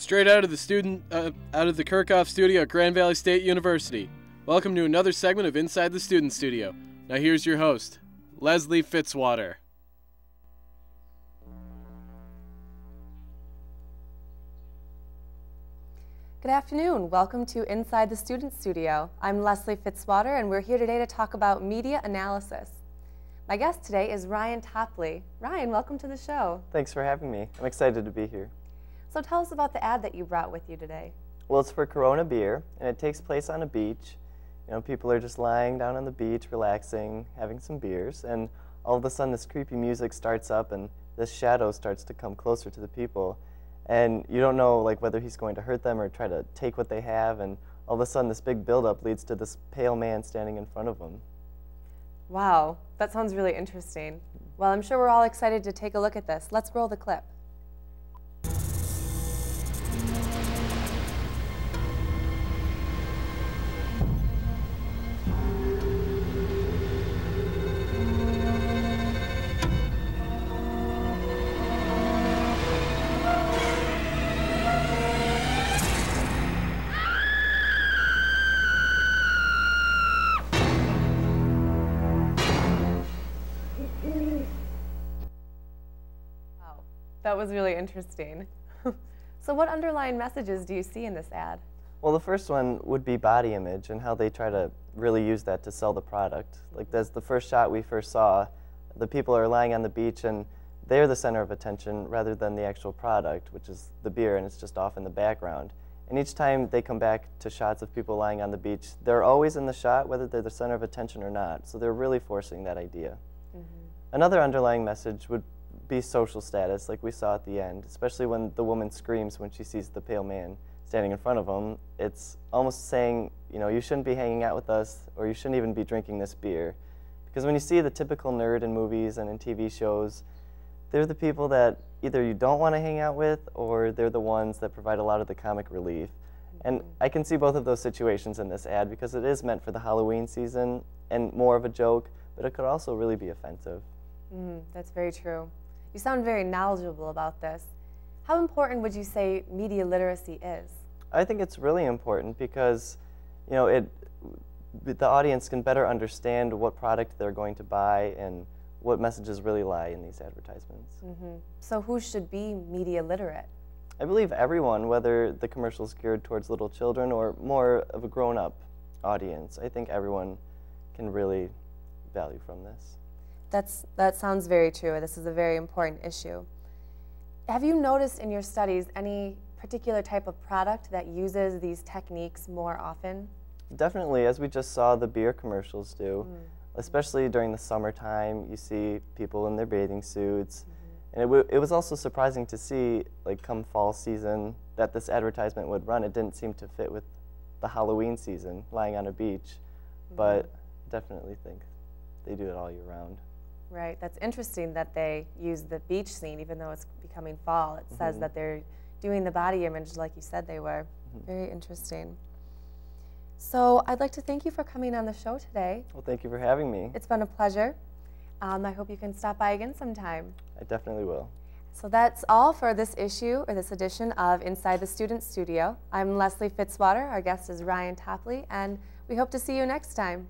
Straight out of the Kirchhoff studio at Grand Valley State University. Welcome to another segment of Inside the Student Studio. Now here's your host, Leslie Fitzwater. Good afternoon. Welcome to Inside the Student Studio. I'm Leslie Fitzwater, and we're here today to talk about media analysis. My guest today is Ryan Topley. Ryan, welcome to the show. Thanks for having me. I'm excited to be here. So tell us about the ad that you brought with you today. Well, it's for Corona Beer, and it takes place on a beach. You know, people are just lying down on the beach, relaxing, having some beers, and all of a sudden this creepy music starts up and this shadow starts to come closer to the people. And you don't know whether he's going to hurt them or try to take what they have, and all of a sudden this big buildup leads to this pale man standing in front of them. Wow, that sounds really interesting. Well, I'm sure we're all excited to take a look at this. Let's roll the clip. That was really interesting. So what underlying messages do you see in this ad? Well, the first one would be body image and how they try to really use that to sell the product. Like that's the first shot we first saw. The people are lying on the beach and they're the center of attention rather than the actual product, which is the beer, and it's just off in the background. And each time they come back to shots of people lying on the beach, they're always in the shot whether they're the center of attention or not. So they're really forcing that idea. Another underlying message would be social status, like we saw at the end, especially when the woman screams when she sees the pale man standing in front of them. It's almost saying, you know, you shouldn't be hanging out with us, or you shouldn't even be drinking this beer. Because when you see the typical nerd in movies and in TV shows, they're the people that either you don't want to hang out with, or they're the ones that provide a lot of the comic relief. And I can see both of those situations in this ad because it is meant for the Halloween season and more of a joke, but it could also really be offensive. That's very true. You sound very knowledgeable about this. How important would you say media literacy is? I think it's really important because, you know, the audience can better understand what product they're going to buy and what messages really lie in these advertisements. So who should be media literate? I believe everyone, whether the commercial is geared towards little children or more of a grown-up audience. I think everyone can really value from this. That sounds very true. This is a very important issue. Have you noticed in your studies any particular type of product that uses these techniques more often? Definitely, as we just saw the beer commercials do. Especially during the summertime, you see people in their bathing suits. And it was also surprising to see, come fall season, that this advertisement would run. It didn't seem to fit with the Halloween season, lying on a beach. But definitely think they do it all year round. Right. That's interesting that they use the beach scene, even though it's becoming fall. It says that they're doing the body image like you said they were. Very interesting. So I'd like to thank you for coming on the show today. Well, thank you for having me. It's been a pleasure. I hope you can stop by again sometime. I definitely will. So that's all for this issue, or this edition of Inside the Student Studio. I'm Leslie Fitzwater. Our guest is Ryan Topley, and we hope to see you next time.